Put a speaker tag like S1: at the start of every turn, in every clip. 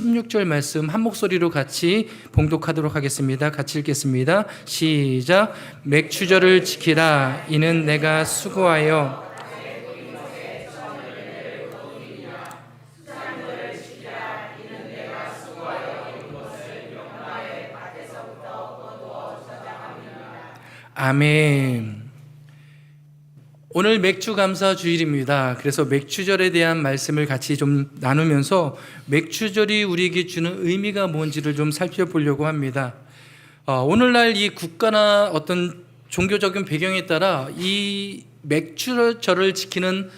S1: 16절 말씀 한 목소리로 같이 봉독하도록 하겠습니다. 같이 읽겠습니다. 시작. 맥추절을 지키라. 이는 내가 수고하여 아멘. 오늘 맥주 감사 주일입니다. 그래서 맥주절에 대한 말씀을 같이 좀 나누면서 맥주절이 우리에게 주는 의미가 뭔지를 좀 살펴보려고 합니다. 오늘날 이 국가나 어떤 종교적인 배경에 따라 이 맥주절을 지키는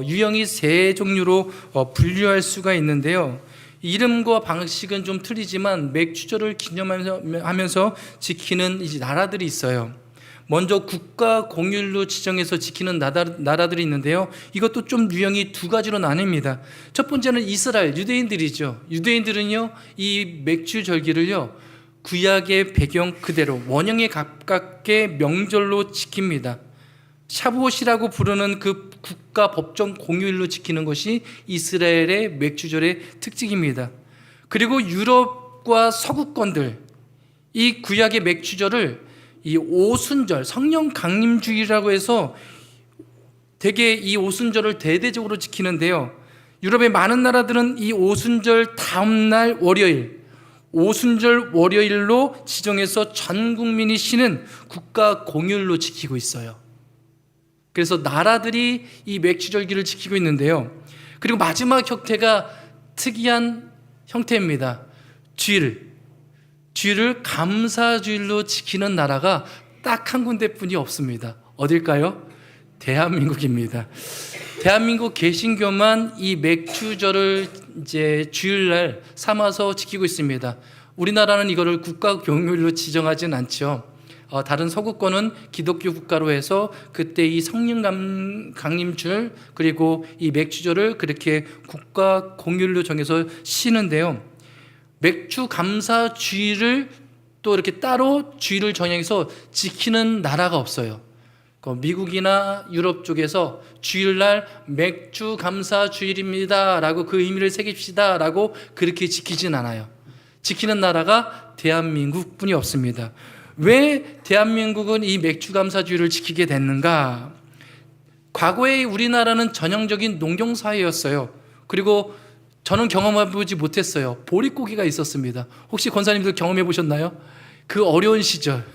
S1: 유형이 세 종류로 분류할 수가 있는데요. 이름과 방식은 좀 틀리지만 맥주절을 기념하면서 지키는 이제 나라들이 있어요. 먼저 국가 공휴일로 지정해서 지키는 나라들이 있는데요. 이것도 좀 유형이 두 가지로 나뉩니다. 첫 번째는 이스라엘, 유대인들이죠. 유대인들은요, 이 맥주 절기를요, 구약의 배경 그대로 원형에 가깝게 명절로 지킵니다. 샤부옷이라고 부르는 그 국가 법정 공휴일로 지키는 것이 이스라엘의 맥주절의 특징입니다. 그리고 유럽과 서구권들, 이 구약의 맥주절을 이 오순절, 성령 강림주일이라고 해서 되게 이 오순절을 대대적으로 지키는데요. 유럽의 많은 나라들은 이 오순절 다음날 월요일, 오순절 월요일로 지정해서 전 국민이 쉬는 국가 공휴일로 지키고 있어요. 그래서 나라들이 이 맥주절기를 지키고 있는데요. 그리고 마지막 형태가 특이한 형태입니다. 주일을 감사주일로 지키는 나라가 딱 한 군데뿐이 없습니다. 어딜까요? 대한민국입니다. 대한민국 개신교만 이 맥주절을 이제 주일날 삼아서 지키고 있습니다. 우리나라는 이거를 국가 공휴일로 지정하진 않죠. 다른 서구권은 기독교 국가로 해서 그때 이 성령 강림절 그리고 이 맥주절을 그렇게 국가 공휴일로 정해서 쉬는데요. 맥주 감사 주일을 또 이렇게 따로 주일을 정해서 지키는 나라가 없어요. 미국이나 유럽 쪽에서 주일날 맥주 감사 주일입니다 라고 그 의미를 새깁시다 라고 그렇게 지키진 않아요. 지키는 나라가 대한민국 뿐이 없습니다. 왜 대한민국은 이 맥주 감사 주일을 지키게 됐는가? 과거에 우리나라는 전형적인 농경사회였어요. 그리고 저는 경험해보지 못했어요. 보릿고기가 있었습니다. 혹시 권사님들 경험해 보셨나요? 그 어려운 시절,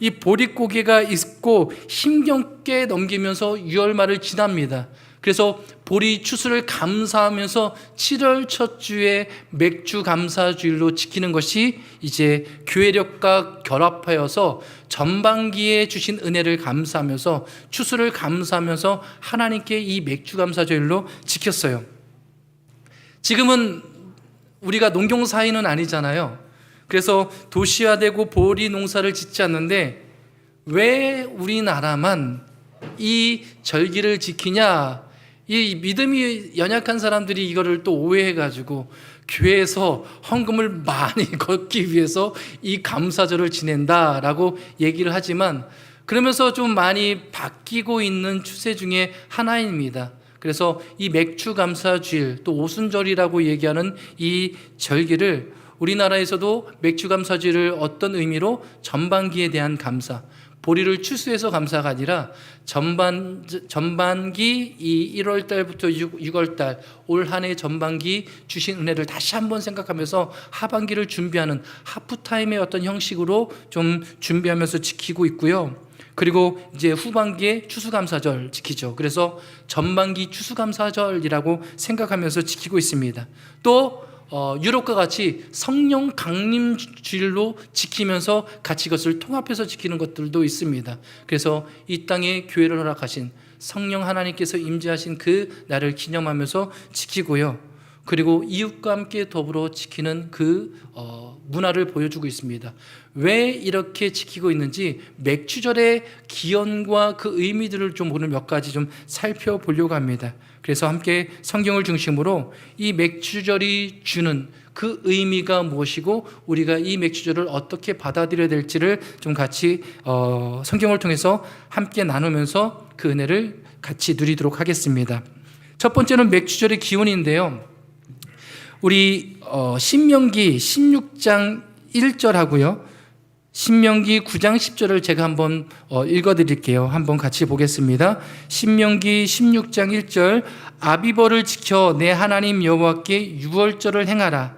S1: 이 보릿고기가 있고 힘겹게 넘기면서 6월 말을 지납니다. 그래서 보리 추수를 감사하면서 7월 첫 주에 맥주 감사주일로 지키는 것이 이제 교회력과 결합하여서 전반기에 주신 은혜를 감사하면서 추수를 감사하면서 하나님께 이 맥주 감사주일로 지켰어요. 지금은 우리가 농경사회는 아니잖아요. 그래서 도시화되고 보리 농사를 짓지 않는데 왜 우리나라만 이 절기를 지키냐? 이 믿음이 연약한 사람들이 이거를 또 오해해가지고 교회에서 헌금을 많이 걷기 위해서 이 감사절을 지낸다라고 얘기를 하지만 그러면서 좀 많이 바뀌고 있는 추세 중에 하나입니다. 그래서 이 맥주 감사주일 또 오순절이라고 얘기하는 이 절기를 우리나라에서도 맥주 감사주일을 어떤 의미로 전반기에 대한 감사, 보리를 추수해서 감사가 아니라 전반기 이 1월 달부터 6월 달 올 한 해 전반기 주신 은혜를 다시 한번 생각하면서 하반기를 준비하는 하프타임의 어떤 형식으로 좀 준비하면서 지키고 있고요. 그리고 이제 후반기에 추수감사절 지키죠. 그래서 전반기 추수감사절이라고 생각하면서 지키고 있습니다. 또 유럽과 같이 성령 강림주일로 지키면서 같이 이것을 통합해서 지키는 것들도 있습니다. 그래서 이 땅에 교회를 허락하신 성령 하나님께서 임재하신 그 날을 기념하면서 지키고요. 그리고 이웃과 함께 더불어 지키는 그 문화를 보여주고 있습니다. 왜 이렇게 지키고 있는지 맥주절의 기원과 그 의미들을 좀 오늘 몇 가지 좀 살펴보려고 합니다. 그래서 함께 성경을 중심으로 이 맥주절이 주는 그 의미가 무엇이고 우리가 이 맥주절을 어떻게 받아들여야 될지를 좀 같이 성경을 통해서 함께 나누면서 그 은혜를 같이 누리도록 하겠습니다. 첫 번째는 맥주절의 기원인데요. 우리 신명기 16장 1절하고요. 신명기 9장 10절을 제가 한번 읽어드릴게요. 한번 같이 보겠습니다. 신명기 16장 1절 아비벌을 지켜 내 하나님 여호와께 유월절을 행하라.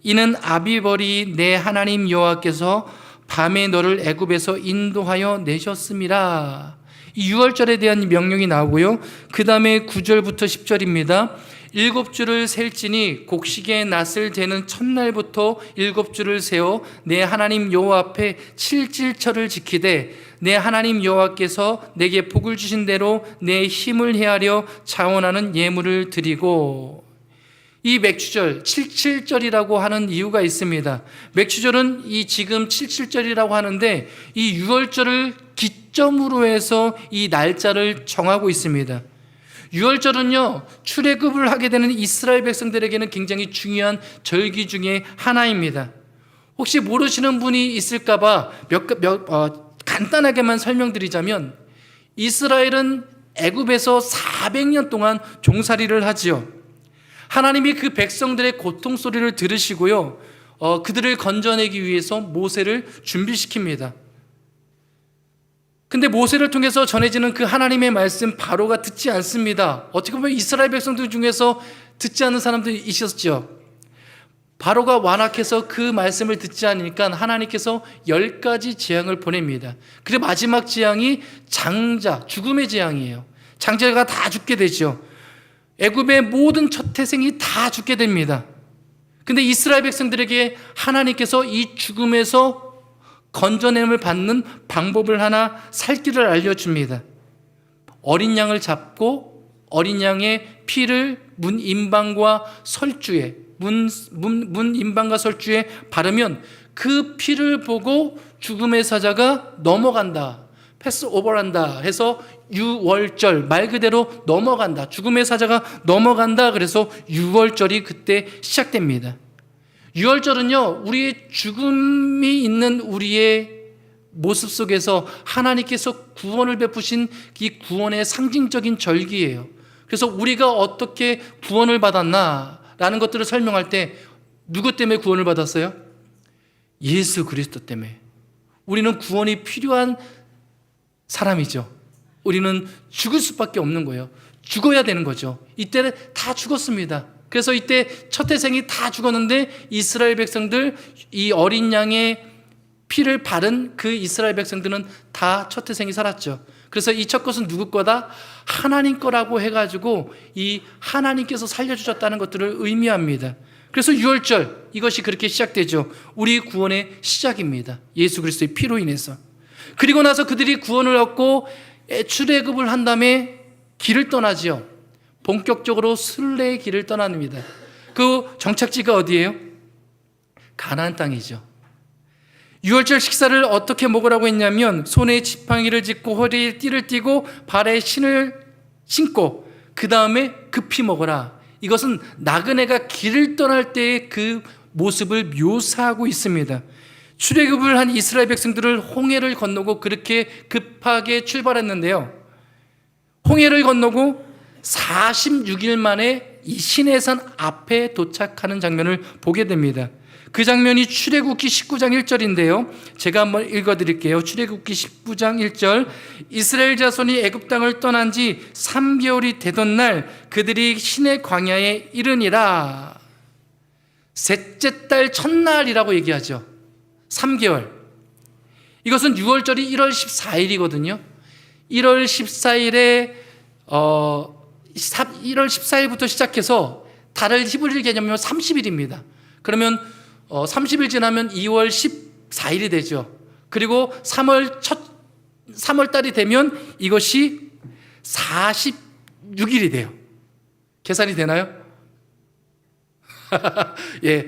S1: 이는 아비벌이 내 하나님 여호와께서 밤에 너를 애굽에서 인도하여 내셨음이라. 이 유월절에 대한 명령이 나오고요. 그 다음에 9절부터 10절입니다. 7주를 셀지니 곡식의 낫을 되는 첫날부터 7주를 세워 내 하나님 여호와 앞에 7질처를 지키되 내 하나님 여호와께서 내게 복을 주신 대로 내 힘을 헤아려 자원하는 예물을 드리고. 이 맥추절 77절이라고 하는 이유가 있습니다. 맥추절은 이 지금 77절이라고 하는데 이 유월절을 기점으로 해서 이 날짜를 정하고 있습니다. 유월절은요, 출애굽을 하게 되는 이스라엘 백성들에게는 굉장히 중요한 절기 중에 하나입니다. 혹시 모르시는 분이 있을까봐 간단하게만 설명드리자면, 이스라엘은 애굽에서 400년 동안 종살이를 하지요. 하나님이 그 백성들의 고통 소리를 들으시고요, 그들을 건져내기 위해서 모세를 준비시킵니다. 근데 모세를 통해서 전해지는 그 하나님의 말씀 바로가 듣지 않습니다. 어떻게 보면 이스라엘 백성들 중에서 듣지 않는 사람들이 있었죠. 바로가 완악해서 그 말씀을 듣지 않으니까 하나님께서 10가지 재앙을 보냅니다. 그리고 마지막 재앙이 장자, 죽음의 재앙이에요. 장자가 다 죽게 되죠. 애굽의 모든 첫 태생이 다 죽게 됩니다. 근데 이스라엘 백성들에게 하나님께서 이 죽음에서 건져냄을 받는 방법을 하나, 살 길을 알려줍니다. 어린 양을 잡고 어린 양의 피를 문 임방과 설주에 바르면 그 피를 보고 죽음의 사자가 넘어간다, 패스오버한다 해서 유월절, 말 그대로 넘어간다, 죽음의 사자가 넘어간다. 그래서 유월절이 그때 시작됩니다. 유월절은요, 우리의 죽음이 있는 우리의 모습 속에서 하나님께서 구원을 베푸신 이 구원의 상징적인 절기예요. 그래서 우리가 어떻게 구원을 받았나라는 것들을 설명할 때 누구 때문에 구원을 받았어요? 예수 그리스도 때문에. 우리는 구원이 필요한 사람이죠. 우리는 죽을 수밖에 없는 거예요. 죽어야 되는 거죠. 이때는 다 죽었습니다. 그래서 이때 첫 태생이 다 죽었는데 이스라엘 백성들, 이 어린 양의 피를 바른 그 이스라엘 백성들은 다 첫 태생이 살았죠. 그래서 이 첫 것은 누구 거다? 하나님 거라고 해가지고 이 하나님께서 살려주셨다는 것들을 의미합니다. 그래서 유월절, 이것이 그렇게 시작되죠. 우리 구원의 시작입니다. 예수 그리스도의 피로 인해서. 그리고 나서 그들이 구원을 얻고 출애굽을 한 다음에 길을 떠나지요. 본격적으로 순례의 길을 떠납니다. 그 정착지가 어디예요? 가나안 땅이죠. 유월절 식사를 어떻게 먹으라고 했냐면 손에 지팡이를 짚고 허리에 띠를 띠고 발에 신을 신고 그 다음에 급히 먹어라. 이것은 나그네가 길을 떠날 때의 그 모습을 묘사하고 있습니다. 출애굽을 한 이스라엘 백성들을 홍해를 건너고 그렇게 급하게 출발했는데요, 홍해를 건너고 46일 만에 이 시내산 앞에 도착하는 장면을 보게 됩니다. 그 장면이 출애굽기 19장 1절인데요. 제가 한번 읽어드릴게요. 출애굽기 19장 1절. 이스라엘 자손이 애굽 땅을 떠난 지 3개월이 되던 날 그들이 시내 광야에 이르니라. 셋째 달 첫날이라고 얘기하죠. 3개월. 이것은 6월절이 1월 14일이거든요. 1월 14일에 1월 14일부터 시작해서 달을 히브리 개념으로 30일입니다. 그러면 30일 지나면 2월 14일이 되죠. 그리고 3월 달이 되면 이것이 46일이 돼요. 계산이 되나요? 예,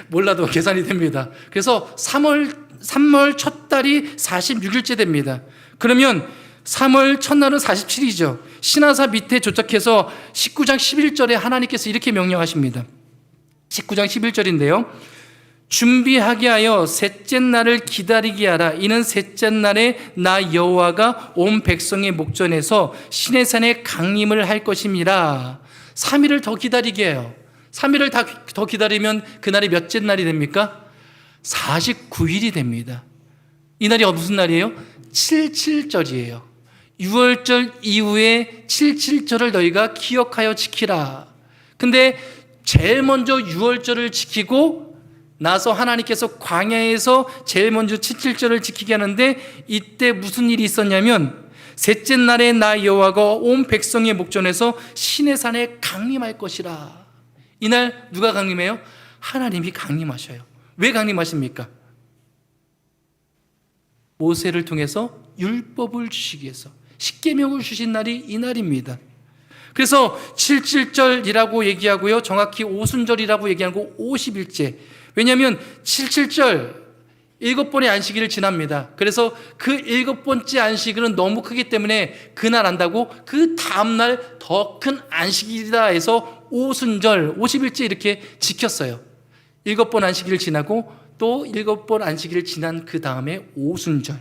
S1: 몰라도 계산이 됩니다. 그래서 3월 첫 달이 46일째 됩니다. 그러면 3월 첫날은 47이죠. 시나사 밑에 조작해서 19장 11절에 하나님께서 이렇게 명령하십니다. 19장 11절인데요. 준비하게 하여 셋째 날을 기다리게 하라. 이는 셋째 날에 나 여호와가 온 백성의 목전에서 시내산에 강림을 할 것임이라. 3일을 더 기다리게 해요. 3일을 더 기다리면 그날이 몇째 날이 됩니까? 49일이 됩니다. 이 날이 무슨 날이에요? 77절이에요. 6월절 이후에 77절을 너희가 기억하여 지키라. 근데 제일 먼저 6월절을 지키고 나서 하나님께서 광야에서 제일 먼저 77절을 지키게 하는데, 이때 무슨 일이 있었냐면, 셋째 날에 나 여호와가 온 백성의 목전에서 시내산에 강림할 것이라. 이날 누가 강림해요? 하나님이 강림하셔요. 왜 강림하십니까? 모세를 통해서 율법을 주시기 위해서 십계명을 주신 날이 이 날입니다. 그래서 77절이라고 얘기하고요, 정확히 오순절이라고 얘기하고 50일째. 왜냐하면 77절 7번의 안식일을 지납니다. 그래서 그 7번째 안식일은 너무 크기 때문에 그날 안다고 그 다음날 더 큰 안식일이다 해서 오순절 50일째 이렇게 지켰어요. 7번 안식일을 지나고 또 7번 안식일을 지난 그 다음에 오순절.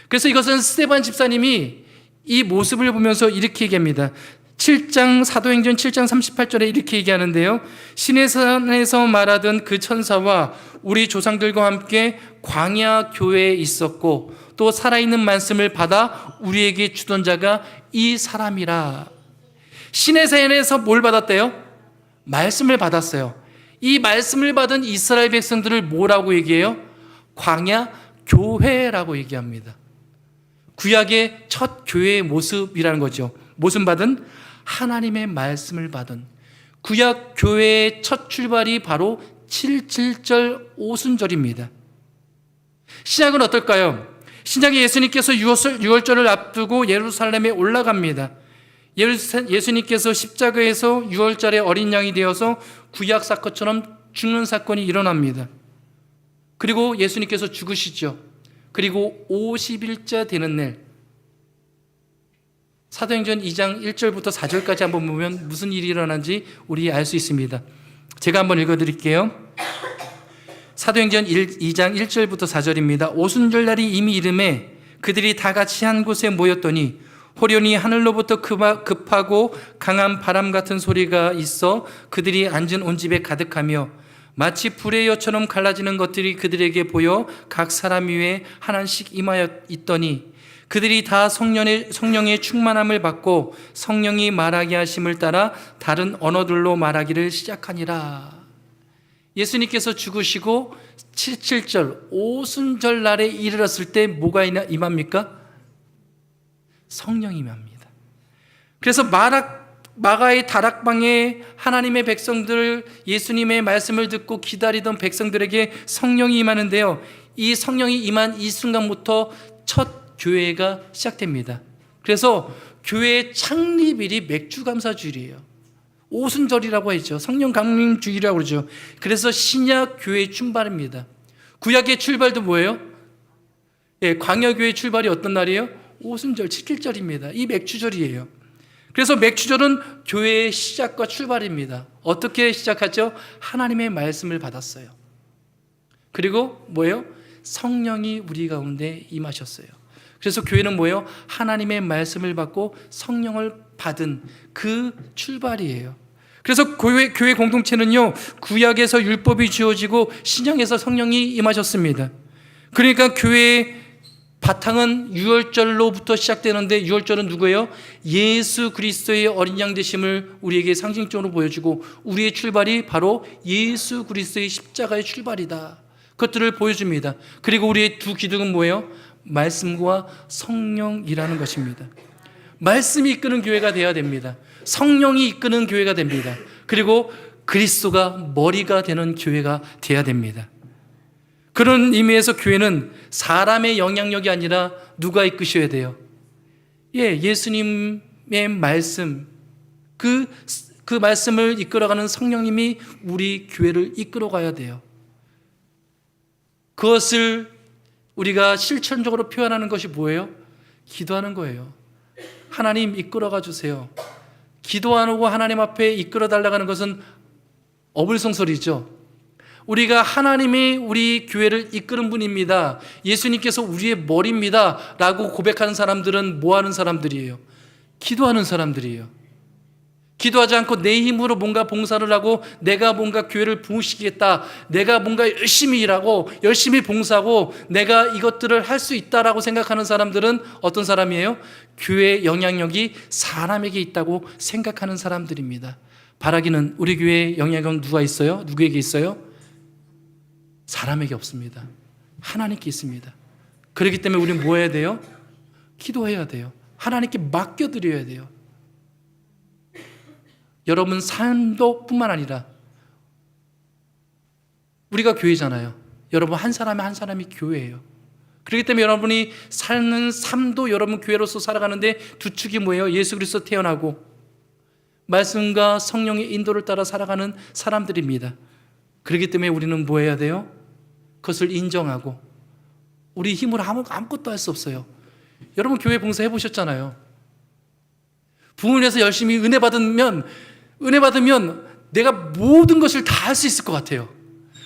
S1: 그래서 이것은 스데반 집사님이 이 모습을 보면서 이렇게 얘기합니다. 7장 사도행전 7장 38절에 이렇게 얘기하는데요, 시내산에서 말하던 그 천사와 우리 조상들과 함께 광야 교회에 있었고 또 살아있는 말씀을 받아 우리에게 주던 자가 이 사람이라. 시내산에서 뭘 받았대요? 말씀을 받았어요. 이 말씀을 받은 이스라엘 백성들을 뭐라고 얘기해요? 광야 교회라고 얘기합니다. 구약의 첫 교회의 모습이라는 거죠. 무슨 받은? 하나님의 말씀을 받은 구약 교회의 첫 출발이 바로 77절 오순절입니다. 신약은 어떨까요? 신약에 예수님께서 6월절을 앞두고 예루살렘에 올라갑니다. 예수님께서 십자가에서 6월절에 어린 양이 되어서 구약 사건처럼 죽는 사건이 일어납니다. 그리고 예수님께서 죽으시죠. 그리고 50일째 되는 날, 사도행전 2장 1절부터 4절까지 한번 보면 무슨 일이 일어난지 우리 알 수 있습니다. 제가 한번 읽어드릴게요. 사도행전 2장 1절부터 4절입니다. 오순절날이 이미 이름에 그들이 다 같이 한 곳에 모였더니 호련히 하늘로부터 급하고 강한 바람 같은 소리가 있어 그들이 앉은 온 집에 가득하며 마치 불의 여처럼 갈라지는 것들이 그들에게 보여 각 사람 위에 하나씩 임하여 있더니 그들이 다 성령의 충만함을 받고 성령이 말하게 하심을 따라 다른 언어들로 말하기를 시작하니라. 예수님께서 죽으시고 77절 오순절 날에 이르렀을 때 뭐가 임합니까? 성령이 임합니다. 그래서 마가의 다락방에 하나님의 백성들, 예수님의 말씀을 듣고 기다리던 백성들에게 성령이 임하는데요, 이 성령이 임한 이 순간부터 첫 교회가 시작됩니다. 그래서 교회의 창립일이 맥주감사주일이에요. 오순절이라고 했죠. 성령 강림주일이라고 그러죠. 그래서 신약 교회의 출발입니다. 구약의 출발도 뭐예요? 광야교회의 출발이 어떤 날이에요? 오순절 7일절입니다. 이 맥주절이에요. 그래서 맥주절은 교회의 시작과 출발입니다. 어떻게 시작하죠? 하나님의 말씀을 받았어요. 그리고 뭐예요? 성령이 우리 가운데 임하셨어요. 그래서 교회는 뭐예요? 하나님의 말씀을 받고 성령을 받은 그 출발이에요. 그래서 교회 공동체는요, 구약에서 율법이 주어지고 신약에서 성령이 임하셨습니다. 그러니까 교회의 바탕은 유월절로부터 시작되는데, 유월절은 누구예요? 예수 그리스도의 어린 양 되심을 우리에게 상징적으로 보여주고 우리의 출발이 바로 예수 그리스도의 십자가의 출발이다, 그것들을 보여줍니다. 그리고 우리의 두 기둥은 뭐예요? 말씀과 성령이라는 것입니다. 말씀이 이끄는 교회가 되어야 됩니다. 성령이 이끄는 교회가 됩니다. 그리고 그리스도가 머리가 되는 교회가 되어야 됩니다. 그런 의미에서 교회는 사람의 영향력이 아니라 누가 이끄셔야 돼요? 예수님의 말씀, 그 말씀을 이끌어가는 성령님이 우리 교회를 이끌어가야 돼요. 그것을 우리가 실천적으로 표현하는 것이 뭐예요? 기도하는 거예요. 하나님 이끌어가 주세요. 기도 안 하고 하나님 앞에 이끌어 달라고 하는 것은 어불성설이죠. 우리가 하나님이 우리 교회를 이끄는 분입니다, 예수님께서 우리의 머리입니다 라고 고백하는 사람들은 뭐 하는 사람들이에요? 기도하는 사람들이에요. 기도하지 않고 내 힘으로 뭔가 봉사를 하고 내가 뭔가 교회를 부으시겠다, 내가 뭔가 열심히 일하고 열심히 봉사하고 내가 이것들을 할 수 있다라고 생각하는 사람들은 어떤 사람이에요? 교회의 영향력이 사람에게 있다고 생각하는 사람들입니다. 바라기는 우리 교회에 영향력 누가 있어요? 누구에게 있어요? 사람에게 없습니다. 하나님께 있습니다. 그렇기 때문에 우리는 뭐 해야 돼요? 기도해야 돼요. 하나님께 맡겨드려야 돼요. 여러분 삶도 뿐만 아니라 우리가 교회잖아요. 여러분 한 사람이 교회예요. 그렇기 때문에 여러분이 사는 삶도 여러분 교회로서 살아가는데 두 축이 뭐예요? 예수 그리스도 태어나고 말씀과 성령의 인도를 따라 살아가는 사람들입니다. 그렇기 때문에 우리는 뭐 해야 돼요? 그것을 인정하고 우리 힘으로 아무것도 할 수 없어요. 여러분 교회 봉사 해보셨잖아요. 부흥을 해서 열심히 은혜 받으면 내가 모든 것을 다 할 수 있을 것 같아요.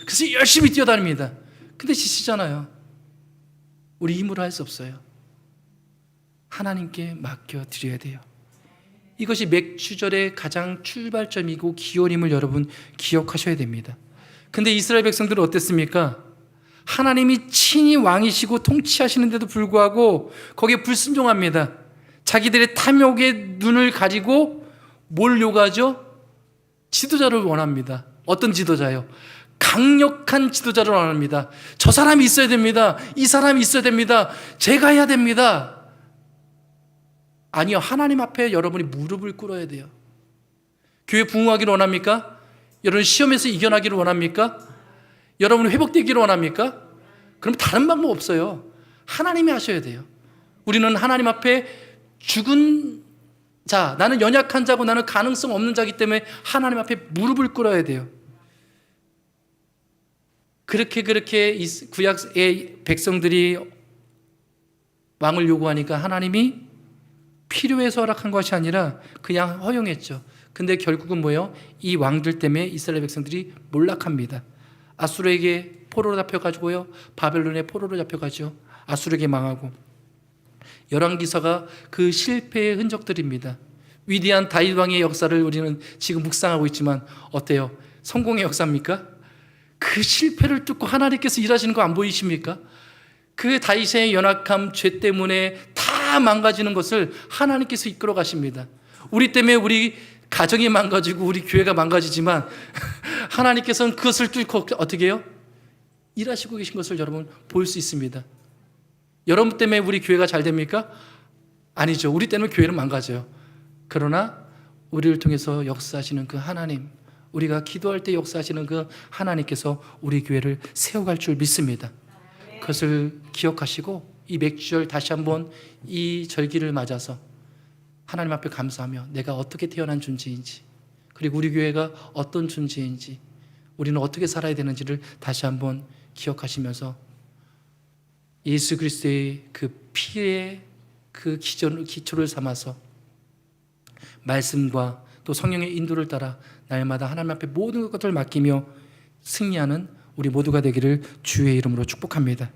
S1: 그래서 열심히 뛰어다닙니다. 근데 지치잖아요. 우리 힘으로 할 수 없어요. 하나님께 맡겨드려야 돼요. 이것이 맥주절의 가장 출발점이고 기원임을 여러분 기억하셔야 됩니다. 근데 이스라엘 백성들은 어땠습니까? 하나님이 친히 왕이시고 통치하시는데도 불구하고 거기에 불순종합니다. 자기들의 탐욕의 눈을 가지고 뭘 요구하죠? 지도자를 원합니다. 어떤 지도자요? 강력한 지도자를 원합니다. 저 사람이 있어야 됩니다. 이 사람이 있어야 됩니다. 제가 해야 됩니다. 아니요, 하나님 앞에 여러분이 무릎을 꿇어야 돼요. 교회 부흥하기를 원합니까? 여러분 시험에서 이겨나기를 원합니까? 여러분이 회복되기를 원합니까? 그럼 다른 방법 없어요. 하나님이 하셔야 돼요. 우리는 하나님 앞에 죽은 자, 나는 연약한 자고 나는 가능성 없는 자이기 때문에 하나님 앞에 무릎을 꿇어야 돼요. 그렇게 구약의 백성들이 왕을 요구하니까 하나님이 필요해서 허락한 것이 아니라 그냥 허용했죠. 근데 결국은 뭐예요? 이 왕들 때문에 이스라엘 백성들이 몰락합니다. 아수르에게 포로로 잡혀가지고요, 바벨론에 포로로 잡혀가죠. 아수르에게 망하고. 열왕기서가 그 실패의 흔적들입니다. 위대한 다윗 왕의 역사를 우리는 지금 묵상하고 있지만 어때요? 성공의 역사입니까? 그 실패를 뚫고 하나님께서 일하시는 거 안 보이십니까? 그 다윗의 연약함, 죄 때문에 다 망가지는 것을 하나님께서 이끌어 가십니다. 우리 때문에 우리 가정이 망가지고 우리 교회가 망가지지만 하나님께서는 그것을 뚫고 어떻게 해요? 일하시고 계신 것을 여러분 볼 수 있습니다. 여러분 때문에 우리 교회가 잘 됩니까? 아니죠. 우리 때문에 교회는 망가져요. 그러나 우리를 통해서 역사하시는 그 하나님, 우리가 기도할 때 역사하시는 그 하나님께서 우리 교회를 세워갈 줄 믿습니다. 그것을 기억하시고 이 맥주절 다시 한번 이 절기를 맞아서 하나님 앞에 감사하며 내가 어떻게 태어난 존재인지, 그리고 우리 교회가 어떤 존재인지, 우리는 어떻게 살아야 되는지를 다시 한번 기억하시면서 예수 그리스도의 그 피의 그 기초를 삼아서 말씀과 또 성령의 인도를 따라 날마다 하나님 앞에 모든 것들을 맡기며 승리하는 우리 모두가 되기를 주의 이름으로 축복합니다.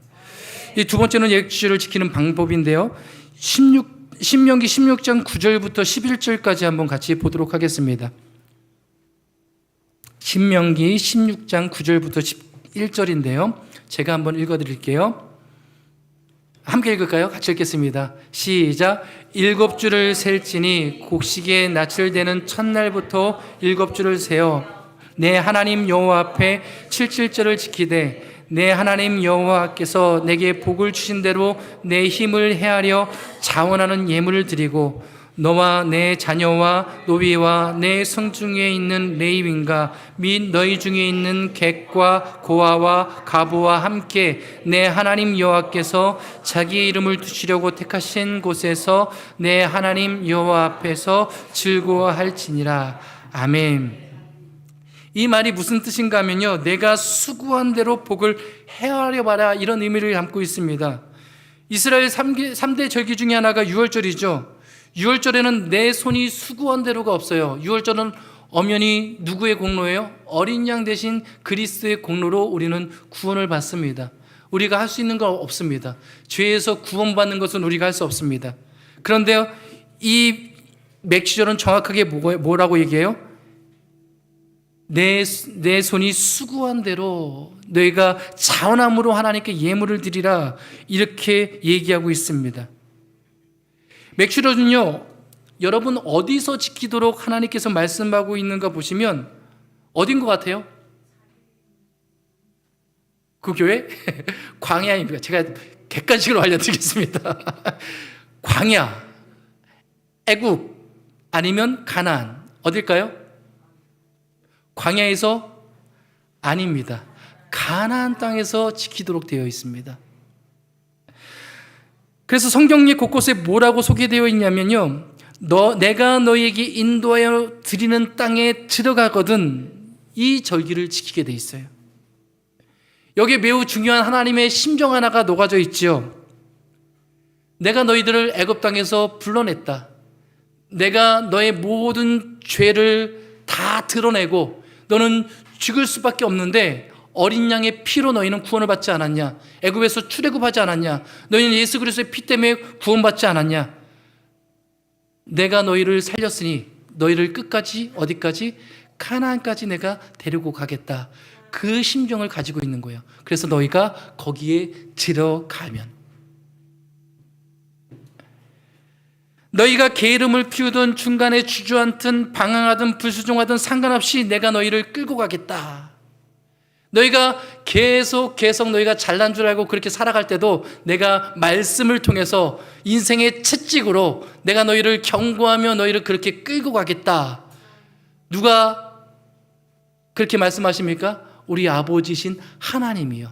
S1: 이 두 번째는 예수를 지키는 방법인데요. 신명기 16장 9절부터 11절까지 한번 같이 보도록 하겠습니다. 신명기 16장 9절부터 11절인데요. 제가 한번 읽어드릴게요. 함께 읽을까요? 같이 읽겠습니다. 시작. 7주를 셀지니 곡식의 낯을 대는 첫날부터 7주를 세어 내 하나님 여호와 앞에 77절을 지키되 내 하나님 여호와께서 내게 복을 주신 대로 내 힘을 헤아려 자원하는 예물을 드리고 너와 내 자녀와 노비와 내 성중에 있는 레위인과 및 너희 중에 있는 객과 고아와 가부와 함께 내 하나님 여호와께서 자기의 이름을 두시려고 택하신 곳에서 내 하나님 여호와 앞에서 즐거워할지니라. 아멘. 이 말이 무슨 뜻인가 하면요, 내가 수고한 대로 복을 헤아려 봐라, 이런 의미를 담고 있습니다. 이스라엘 3대 절기 중에 하나가 유월절이죠. 유월절에는 내 손이 수고한 대로가 없어요. 유월절은 엄연히 누구의 공로예요? 어린 양 대신 그리스도의 공로로 우리는 구원을 받습니다. 우리가 할 수 있는 건 없습니다. 죄에서 구원받는 것은 우리가 할 수 없습니다. 그런데 이 맥주절은 정확하게 뭐라고 얘기해요? 내 손이 수고한 대로 너희가 자원함으로 하나님께 예물을 드리라, 이렇게 얘기하고 있습니다. 맥주절은요, 여러분 어디서 지키도록 하나님께서 말씀하고 있는가 보시면 어딘 것 같아요? 그 교회? 광야입니다. 제가 객관식으로 알려드리겠습니다. 광야, 애굽, 아니면 가나안, 어딜까요? 광야에서? 아닙니다. 가나안 땅에서 지키도록 되어 있습니다. 그래서 성경의 곳곳에 뭐라고 소개되어 있냐면요, 내가 너희에게 인도하여 드리는 땅에 들어가거든 이 절기를 지키게 돼 있어요. 여기에 매우 중요한 하나님의 심정 하나가 녹아져 있죠. 내가 너희들을 애굽 땅에서 불러냈다. 내가 너의 모든 죄를 다 드러내고 너는 죽을 수밖에 없는데 어린 양의 피로 너희는 구원을 받지 않았냐? 애굽에서 출애굽하지 않았냐? 너희는 예수 그리스도의 피 때문에 구원받지 않았냐? 내가 너희를 살렸으니 너희를 끝까지, 어디까지? 가나안까지 내가 데리고 가겠다. 그 심정을 가지고 있는 거예요. 그래서 너희가 거기에 들어가면, 너희가 게으름을 피우든 중간에 주저앉든 방황하든 불순종하든 상관없이 내가 너희를 끌고 가겠다. 너희가 계속 너희가 잘난 줄 알고 그렇게 살아갈 때도 내가 말씀을 통해서 인생의 채찍으로 내가 너희를 경고하며 너희를 그렇게 끌고 가겠다. 누가 그렇게 말씀하십니까? 우리 아버지신 하나님이요.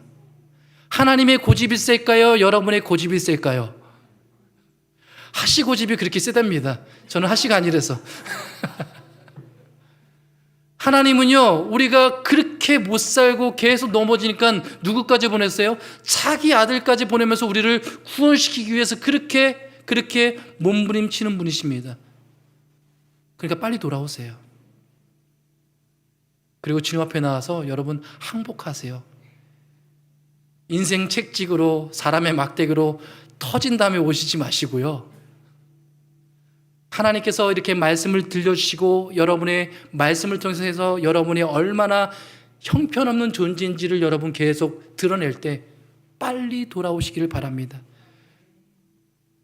S1: 하나님의 고집이 셀까요? 여러분의 고집이 셀까요? 하시 고집이 그렇게 세답니다. 저는 하시가 아니라서. 하나님은요, 우리가 그렇게 못 살고 계속 넘어지니까 누구까지 보냈어요? 자기 아들까지 보내면서 우리를 구원시키기 위해서 그렇게 몸부림치는 분이십니다. 그러니까 빨리 돌아오세요. 그리고 주님 앞에 나와서 여러분 항복하세요. 인생 책찍으로, 사람의 막대기로 터진 다음에 오시지 마시고요. 하나님께서 이렇게 말씀을 들려주시고 여러분의 말씀을 통해서 여러분이 얼마나 형편없는 존재인지를 여러분 계속 드러낼 때 빨리 돌아오시기를 바랍니다.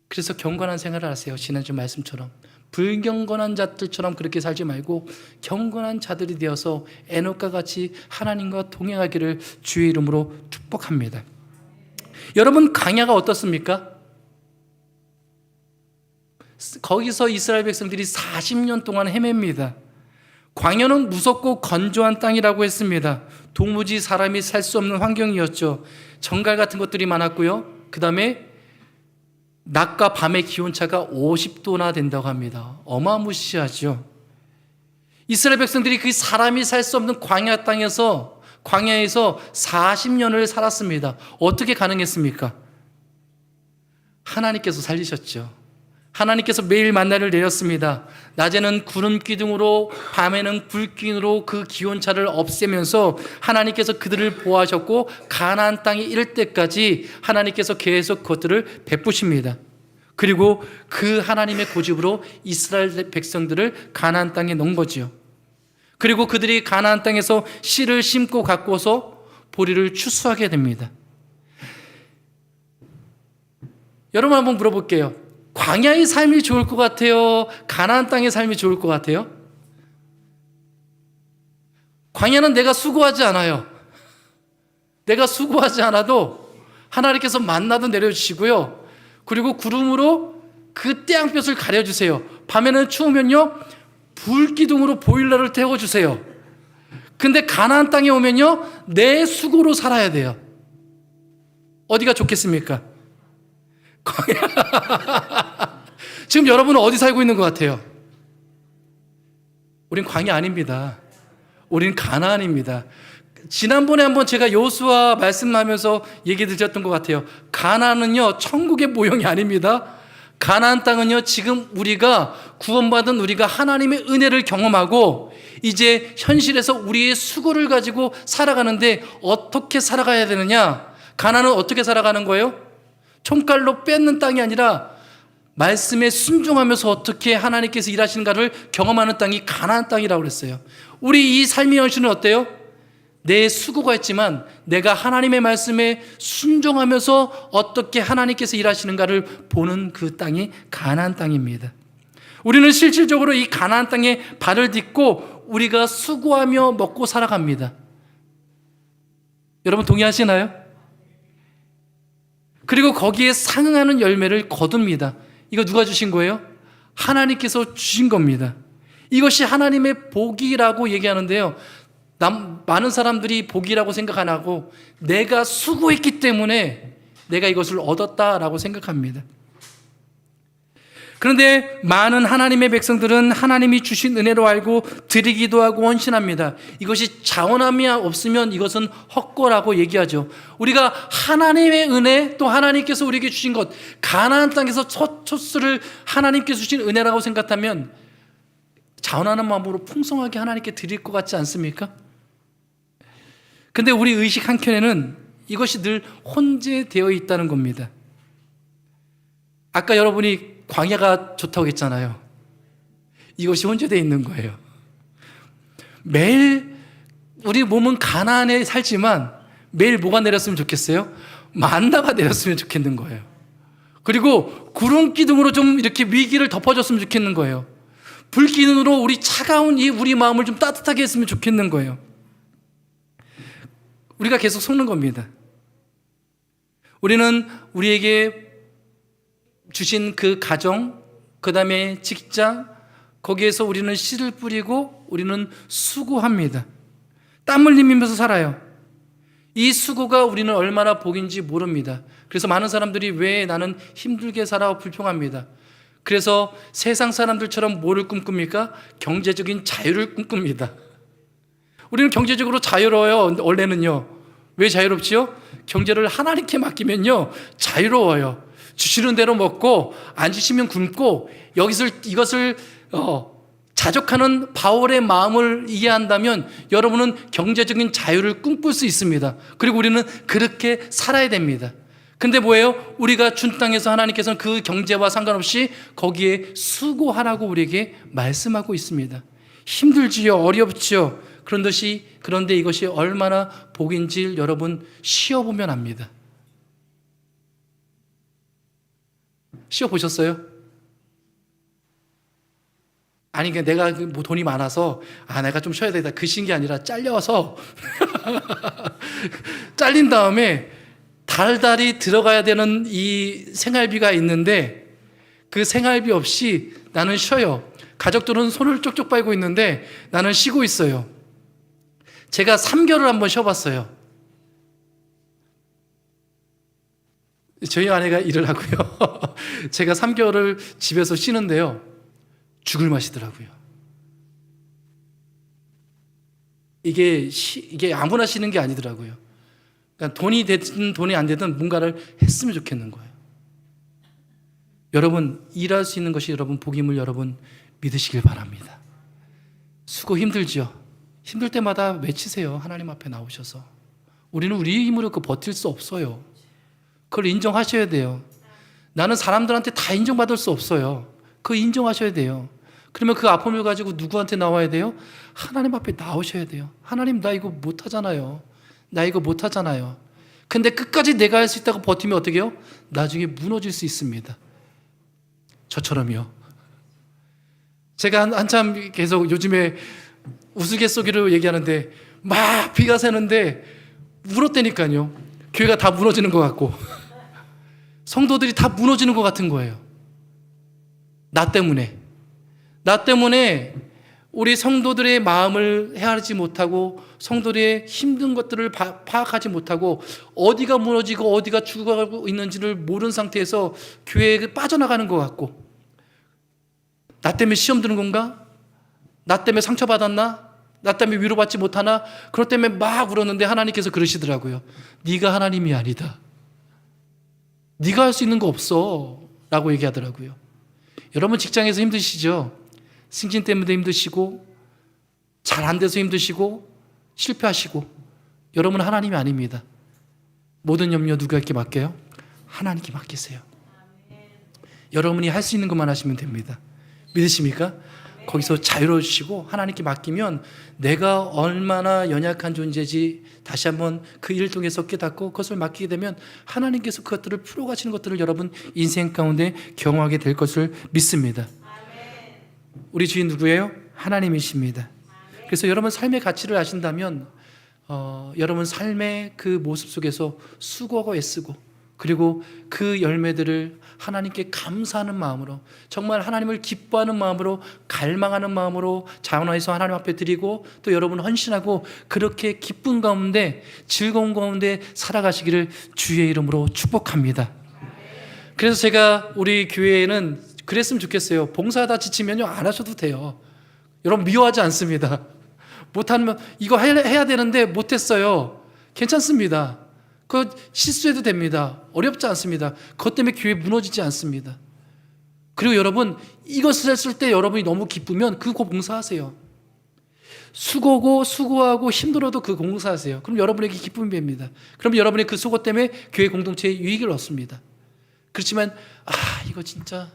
S1: 그래서 경건한 생활을 하세요. 지난주 말씀처럼 불경건한 자들처럼 그렇게 살지 말고 경건한 자들이 되어서 에녹과 같이 하나님과 동행하기를 주의 이름으로 축복합니다. 여러분, 광야가 어떻습니까? 거기서 이스라엘 백성들이 40년 동안 헤맵니다. 광야는 무섭고 건조한 땅이라고 했습니다. 도무지 사람이 살 수 없는 환경이었죠. 정갈 같은 것들이 많았고요. 그 다음에 낮과 밤의 기온차가 50도나 된다고 합니다. 어마무시하죠. 이스라엘 백성들이 그 사람이 살 수 없는 광야에서 40년을 살았습니다. 어떻게 가능했습니까? 하나님께서 살리셨죠. 하나님께서 매일 만나를 내렸습니다. 낮에는 구름 기둥으로, 밤에는 불기둥으로 그 기온차를 없애면서 하나님께서 그들을 보호하셨고 가나안 땅에 이를 때까지 하나님께서 계속 그것들을 베푸십니다. 그리고 그 하나님의 고집으로 이스라엘 백성들을 가나안 땅에 넣은 거지요. 그리고 그들이 가나안 땅에서 씨를 심고 갖고서 보리를 추수하게 됩니다. 여러분 한번 물어볼게요. 광야의 삶이 좋을 것 같아요? 가나안 땅의 삶이 좋을 것 같아요? 광야는 내가 수고하지 않아요. 내가 수고하지 않아도 하나님께서 만나도 내려주시고요. 그리고 구름으로 그 태양볕을 가려주세요. 밤에는 추우면요, 불기둥으로 보일러를 태워주세요. 근데 가나안 땅에 오면요, 내 수고로 살아야 돼요. 어디가 좋겠습니까? 지금 여러분은 어디 살고 있는 것 같아요? 우린 광야 아닙니다. 우린 가나안입니다. 지난번에 한번 제가 여호수아 말씀하면서 얘기 드렸던 것 같아요. 가나안은요, 천국의 모형이 아닙니다. 가나안 땅은요, 지금 우리가 구원받은 우리가 하나님의 은혜를 경험하고 이제 현실에서 우리의 수고를 가지고 살아가는데 어떻게 살아가야 되느냐? 가나안은 어떻게 살아가는 거예요? 총칼로 뺏는 땅이 아니라 말씀에 순종하면서 어떻게 하나님께서 일하시는가를 경험하는 땅이 가나안 땅이라고 그랬어요. 우리 이 삶의 현실은 어때요? 내 수고가 있지만 내가 하나님의 말씀에 순종하면서 어떻게 하나님께서 일하시는가를 보는 그 땅이 가나안 땅입니다. 우리는 실질적으로 이 가나안 땅에 발을 딛고 우리가 수고하며 먹고 살아갑니다. 여러분 동의하시나요? 그리고 거기에 상응하는 열매를 거둡니다. 이거 누가 주신 거예요? 하나님께서 주신 겁니다. 이것이 하나님의 복이라고 얘기하는데요. 많은 사람들이 복이라고 생각 안 하고 내가 수고했기 때문에 내가 이것을 얻었다라고 생각합니다. 그런데 많은 하나님의 백성들은 하나님이 주신 은혜로 알고 드리기도 하고 헌신합니다. 이것이 자원함이 없으면 이것은 헛거라고 얘기하죠. 우리가 하나님의 은혜, 또 하나님께서 우리에게 주신 것, 가나안 땅에서 첫 초수를 하나님께서 주신 은혜라고 생각하면 자원하는 마음으로 풍성하게 하나님께 드릴 것 같지 않습니까? 근데 우리 의식 한켠에는 이것이 늘 혼재되어 있다는 겁니다. 아까 여러분이 광야가 좋다고 했잖아요. 이것이 혼재되어 있는 거예요. 매일 우리 몸은 가나안에 살지만 매일 뭐가 내렸으면 좋겠어요? 만나가 내렸으면 좋겠는 거예요. 그리고 구름 기둥으로 좀 이렇게 위기를 덮어줬으면 좋겠는 거예요. 불 기둥으로 우리 차가운 우리 마음을 좀 따뜻하게 했으면 좋겠는 거예요. 우리가 계속 속는 겁니다. 우리는 우리에게 주신 그 가정, 그 다음에 직장, 거기에서 우리는 씨를 뿌리고 우리는 수고합니다. 땀 흘리면서 살아요. 이 수고가 우리는 얼마나 복인지 모릅니다. 그래서 많은 사람들이 왜 나는 힘들게 살아 불평합니다. 그래서 세상 사람들처럼 뭐를 꿈꿉니까? 경제적인 자유를 꿈꿉니다. 우리는 경제적으로 자유로워요. 원래는요. 왜 자유롭지요? 경제를 하나님께 맡기면요 자유로워요. 주시는 대로 먹고 안 주시면 굶고 이것을 자족하는 바울의 마음을 이해한다면 여러분은 경제적인 자유를 꿈꿀 수 있습니다. 그리고 우리는 그렇게 살아야 됩니다. 근데 뭐예요? 우리가 준 땅에서 하나님께서는 그 경제와 상관없이 거기에 수고하라고 우리에게 말씀하고 있습니다. 힘들지요, 어렵지요. 그런데 이것이 얼마나 복인지 여러분 쉬어보면 압니다. 쉬어보셨어요? 아니, 내가 뭐 돈이 많아서, 내가 좀 쉬어야 되겠다. 그 쉬는 게 아니라 잘려서, 잘린 다음에 달달이 들어가야 되는 이 생활비가 있는데, 그 생활비 없이 나는 쉬어요. 가족들은 손을 쪽쪽 빨고 있는데, 나는 쉬고 있어요. 제가 3개월을 한번 쉬어봤어요. 저희 아내가 일을 하고요. 제가 3개월을 집에서 쉬는데요. 죽을 맛이더라고요. 이게 아무나 쉬는 게 아니더라고요. 그러니까 돈이 되든 돈이 안 되든 뭔가를 했으면 좋겠는 거예요. 여러분, 일할 수 있는 것이 여러분 복임을 여러분 믿으시길 바랍니다. 수고 힘들죠? 힘들 때마다 외치세요. 하나님 앞에 나오셔서. 우리는 우리 힘으로 버틸 수 없어요. 그걸 인정하셔야 돼요. 나는 사람들한테 다 인정받을 수 없어요. 그거 인정하셔야 돼요. 그러면 그 아픔을 가지고 누구한테 나와야 돼요? 하나님 앞에 나오셔야 돼요. 하나님, 나 이거 못하잖아요. 나 이거 못하잖아요. 근데 끝까지 내가 할 수 있다고 버티면 어떻게 해요? 나중에 무너질 수 있습니다. 저처럼요. 제가 한참 계속 요즘에 우스갯소리로 얘기하는데 막 비가 새는데 울었다니까요. 교회가 다 무너지는 것 같고 성도들이 다 무너지는 것 같은 거예요. 나 때문에 우리 성도들의 마음을 헤아리지 못하고 성도들의 힘든 것들을 파악하지 못하고 어디가 무너지고 어디가 죽어가고 있는지를 모르는 상태에서 교회에 빠져나가는 것 같고, 나 때문에 시험 드는 건가? 나 때문에 상처받았나? 나 때문에 위로받지 못하나? 그것 때문에 막 울었는데 하나님께서 그러시더라고요. 네가 하나님이 아니다. 네가 할 수 있는 거 없어 라고 얘기하더라고요. 여러분 직장에서 힘드시죠? 승진 때문에 힘드시고 잘 안 돼서 힘드시고 실패하시고, 여러분은 하나님이 아닙니다. 모든 염려 누구에게 맡겨요? 하나님께 맡기세요. 여러분이 할 수 있는 것만 하시면 됩니다. 믿으십니까? 거기서 자유로워지시고 하나님께 맡기면 내가 얼마나 연약한 존재지 다시 한번 그 일을 통해서 깨닫고 그것을 맡기게 되면 하나님께서 그것들을 풀어가시는 것들을 여러분 인생 가운데 경험하게 될 것을 믿습니다. 우리 주인 누구예요? 하나님이십니다. 그래서 여러분 삶의 가치를 아신다면 여러분 삶의 그 모습 속에서 수고하고 애쓰고 그리고 그 열매들을 하나님께 감사하는 마음으로 정말 하나님을 기뻐하는 마음으로 갈망하는 마음으로 자원해서 하나님 앞에 드리고 또 여러분 헌신하고 그렇게 기쁜 가운데 즐거운 가운데 살아가시기를 주의 이름으로 축복합니다. 그래서 제가 우리 교회에는 그랬으면 좋겠어요. 봉사하다 지치면요 안 하셔도 돼요. 여러분 미워하지 않습니다. 못하면 이거 해야 되는데 못했어요. 괜찮습니다. 그 실수해도 됩니다. 어렵지 않습니다. 그것 때문에 교회 무너지지 않습니다. 그리고 여러분 이것을 했을 때 여러분이 너무 기쁘면 그거 봉사하세요. 수고하고 힘들어도 그 봉사하세요. 그럼 여러분에게 기쁨이 됩니다. 그럼 여러분의 그 수고 때문에 교회 공동체에 유익을 얻습니다. 그렇지만 이거 진짜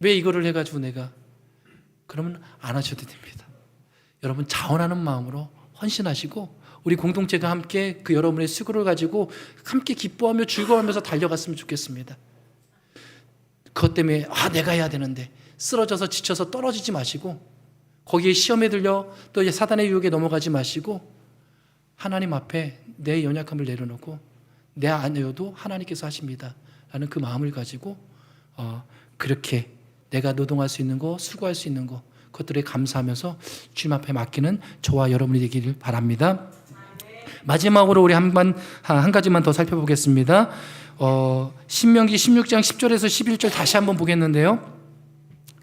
S1: 왜 이거를 해가지고 내가 그러면 안 하셔도 됩니다. 여러분 자원하는 마음으로 헌신하시고 우리 공동체가 함께 그 여러분의 수고를 가지고 함께 기뻐하며 즐거워하면서 달려갔으면 좋겠습니다. 그것 때문에 내가 해야 되는데 쓰러져서 지쳐서 떨어지지 마시고 거기에 시험에 들려 또 사단의 유혹에 넘어가지 마시고 하나님 앞에 내 연약함을 내려놓고 내 안 해도 하나님께서 하십니다 라는 그 마음을 가지고 그렇게 내가 노동할 수 있는 거 수고할 수 있는 거 그것들에 감사하면서 주님 앞에 맡기는 저와 여러분이 되기를 바랍니다. 마지막으로 우리 한 가지만 더 살펴보겠습니다. 신명기 16장 10절에서 11절 다시 한번 보겠는데요.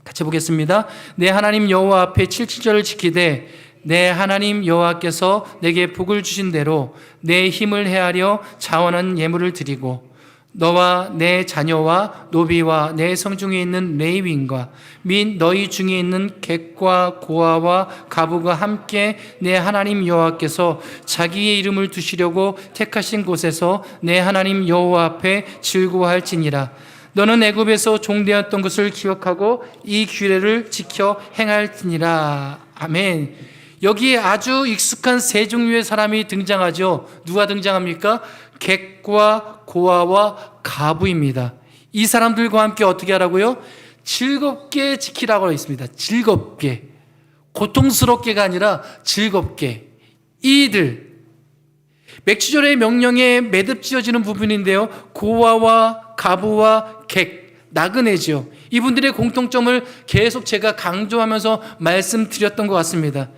S1: 같이 보겠습니다. 내 하나님 여호와 앞에 7절을 지키되 내 하나님 여호와께서 내게 복을 주신 대로 내 힘을 헤아려 자원한 예물을 드리고 너와 내 자녀와 노비와 내 성중에 있는 레위인과 및 너희 중에 있는 객과 고아와 가부가 함께 내 하나님 여호와께서 자기의 이름을 두시려고 택하신 곳에서 내 하나님 여호와 앞에 즐거워할지니라. 너는 애굽에서 종되었던 것을 기억하고 이 규례를 지켜 행할지니라. 아멘. 여기에 아주 익숙한 세 종류의 사람이 등장하죠. 누가 등장합니까? 객과 고아와 가부입니다. 이 사람들과 함께 어떻게 하라고요? 즐겁게 지키라고 되어 있습니다. 즐겁게. 고통스럽게가 아니라 즐겁게. 이들 맥주절의 명령에 매듭지어지는 부분인데요. 고아와 가부와 객, 나그네죠. 이분들의 공통점을 계속 제가 강조하면서 말씀드렸던 것 같습니다.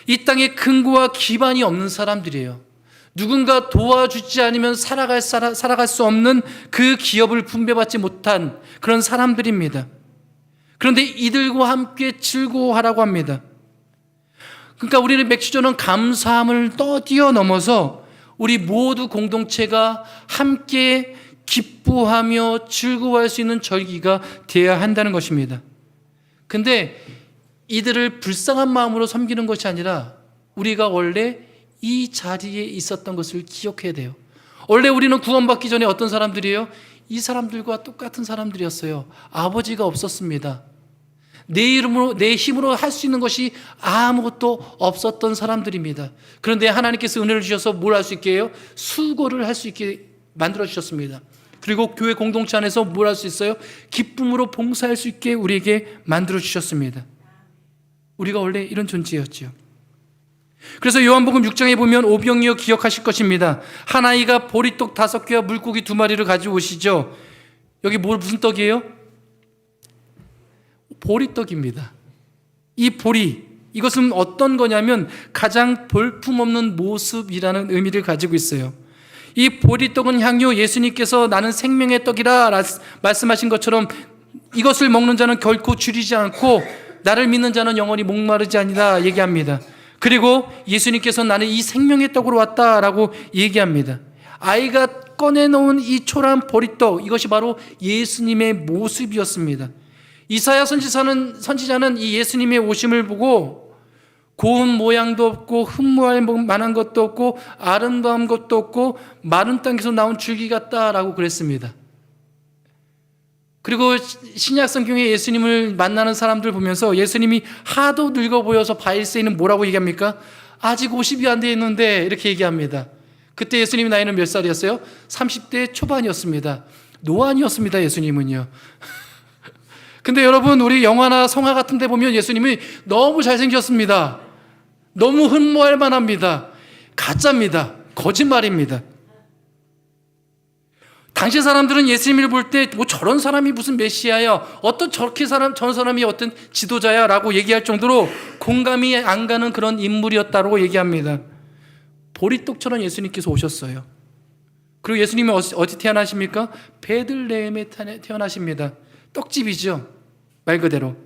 S1: 이 땅에 근거와 기반이 없는 사람들이에요. 누군가 도와주지 않으면 살아갈 수 없는 그 기업을 분배받지 못한 그런 사람들입니다. 그런데 이들과 함께 즐거워하라고 합니다. 그러니까 우리는 맥주전은 감사함을 뛰어넘어서 우리 모두 공동체가 함께 기뻐하며 즐거워할 수 있는 절기가 되어야 한다는 것입니다. 근데 이들을 불쌍한 마음으로 섬기는 것이 아니라 우리가 원래 이 자리에 있었던 것을 기억해야 돼요. 원래 우리는 구원받기 전에 어떤 사람들이에요? 이 사람들과 똑같은 사람들이었어요. 아버지가 없었습니다. 내 이름으로, 내 힘으로 할 수 있는 것이 아무것도 없었던 사람들입니다. 그런데 하나님께서 은혜를 주셔서 뭘 할 수 있게 해요? 수고를 할 수 있게 만들어 주셨습니다. 그리고 교회 공동체 안에서 뭘 할 수 있어요? 기쁨으로 봉사할 수 있게 우리에게 만들어 주셨습니다. 우리가 원래 이런 존재였죠. 그래서 요한복음 6장에 보면 오병이어 기억하실 것입니다. 한 아이가 보리떡 5개와 물고기 2마리를 가지고 오시죠. 여기 무슨 떡이에요? 보리떡입니다. 이 보리, 이것은 어떤 거냐면 가장 볼품없는 모습이라는 의미를 가지고 있어요. 이 보리떡은 향유 예수님께서 나는 생명의 떡이라 말씀하신 것처럼 이것을 먹는 자는 결코 줄이지 않고 나를 믿는 자는 영원히 목마르지 아니라 얘기합니다. 그리고 예수님께서 나는 이 생명의 떡으로 왔다라고 얘기합니다. 아이가 꺼내놓은 이 초라한 보리떡, 이것이 바로 예수님의 모습이었습니다. 이사야 선지자는 이 예수님의 오심을 보고 고운 모양도 없고 흠모할 만한 것도 없고 아름다운 것도 없고 마른 땅에서 나온 줄기 같다라고 그랬습니다. 그리고 신약 성경에 예수님을 만나는 사람들 보면서 예수님이 하도 늙어 보여서 바리새인은 뭐라고 얘기합니까? 아직 50이 안 돼 있는데 이렇게 얘기합니다. 그때 예수님 나이는 몇 살이었어요? 30대 초반이었습니다. 노안이었습니다. 예수님은요. 근데 여러분, 우리 영화나 성화 같은 데 보면 예수님이 너무 잘생겼습니다. 너무 흠모할 만합니다. 가짜입니다. 거짓말입니다. 당시 사람들은 예수님을 볼 때 뭐 저런 사람이 무슨 메시아야, 어떤 저런 사람이 어떤 지도자야 라고 얘기할 정도로 공감이 안 가는 그런 인물이었다고 얘기합니다. 보리떡처럼 예수님께서 오셨어요. 그리고 예수님이 어디 태어나십니까? 베들레헴에 태어나십니다. 떡집이죠, 말 그대로.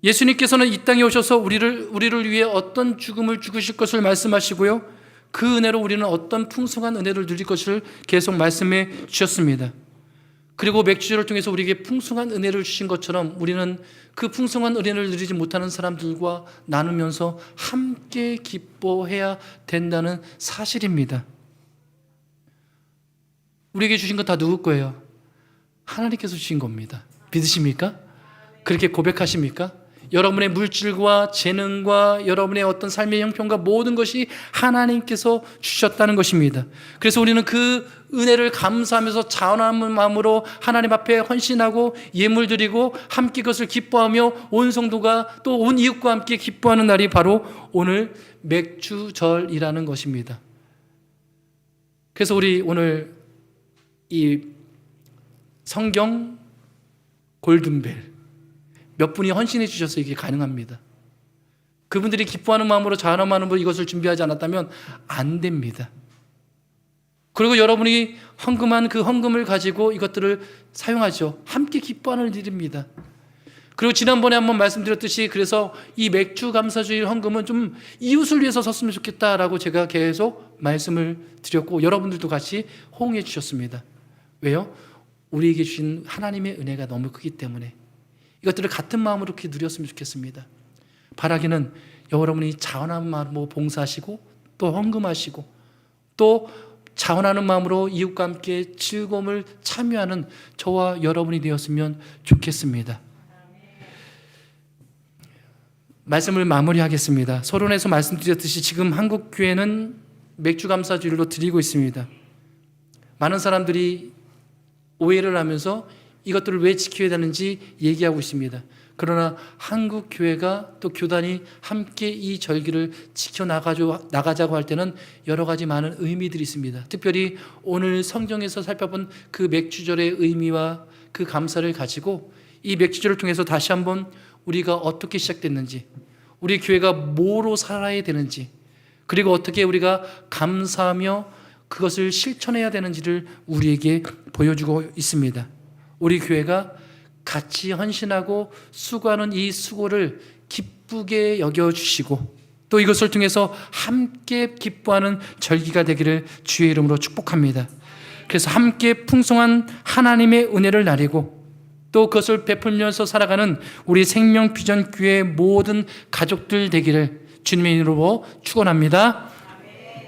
S1: 예수님께서는 이 땅에 오셔서 우리를 위해 어떤 죽음을 죽으실 것을 말씀하시고요, 그 은혜로 우리는 어떤 풍성한 은혜를 누릴 것을 계속 말씀해 주셨습니다. 그리고 맥주를 통해서 우리에게 풍성한 은혜를 주신 것처럼 우리는 그 풍성한 은혜를 누리지 못하는 사람들과 나누면서 함께 기뻐해야 된다는 사실입니다. 우리에게 주신 것 다 누구 거예요? 하나님께서 주신 겁니다. 믿으십니까? 그렇게 고백하십니까? 여러분의 물질과 재능과 여러분의 어떤 삶의 형편과 모든 것이 하나님께서 주셨다는 것입니다. 그래서 우리는 그 은혜를 감사하면서 자원하는 마음으로 하나님 앞에 헌신하고 예물 드리고 함께 그것을 기뻐하며 온 성도가 또 온 이웃과 함께 기뻐하는 날이 바로 오늘 맥주절이라는 것입니다. 그래서 우리 오늘 이 성경 골든벨 몇 분이 헌신해 주셔서 이게 가능합니다. 그분들이 기뻐하는 마음으로 자원하는 마음으로 이것을 준비하지 않았다면 안 됩니다. 그리고 여러분이 헌금한 그 헌금을 가지고 이것들을 사용하죠. 함께 기뻐하는 일입니다. 그리고 지난번에 한번 말씀드렸듯이 그래서 이 맥주 감사주일 헌금은 좀 이웃을 위해서 섰으면 좋겠다라고 제가 계속 말씀을 드렸고 여러분들도 같이 호응해 주셨습니다. 왜요? 우리에게 주신 하나님의 은혜가 너무 크기 때문에 이것들을 같은 마음으로 이렇게 누렸으면 좋겠습니다. 바라기는 여러분이 자원하는 마음으로 봉사하시고 또 헌금하시고 또 자원하는 마음으로 이웃과 함께 즐거움을 참여하는 저와 여러분이 되었으면 좋겠습니다. 말씀을 마무리하겠습니다. 서론에서 말씀드렸듯이 지금 한국 교회는 맥주 감사주일로 드리고 있습니다. 많은 사람들이 오해를 하면서 이것들을 왜 지켜야 되는지 얘기하고 있습니다. 그러나 한국 교회가 또 교단이 함께 이 절기를 지켜나가자고 할 때는 여러 가지 많은 의미들이 있습니다. 특별히 오늘 성경에서 살펴본 그 맥주절의 의미와 그 감사를 가지고 이 맥주절을 통해서 다시 한번 우리가 어떻게 시작됐는지, 우리 교회가 뭐로 살아야 되는지, 그리고 어떻게 우리가 감사하며 그것을 실천해야 되는지를 우리에게 보여주고 있습니다. 우리 교회가 같이 헌신하고 수고하는 이 수고를 기쁘게 여겨주시고 또 이것을 통해서 함께 기뻐하는 절기가 되기를 주의 이름으로 축복합니다. 그래서 함께 풍성한 하나님의 은혜를 나리고 또 그것을 베풀면서 살아가는 우리 생명비전교회 모든 가족들 되기를 주님의 이름으로 축원합니다.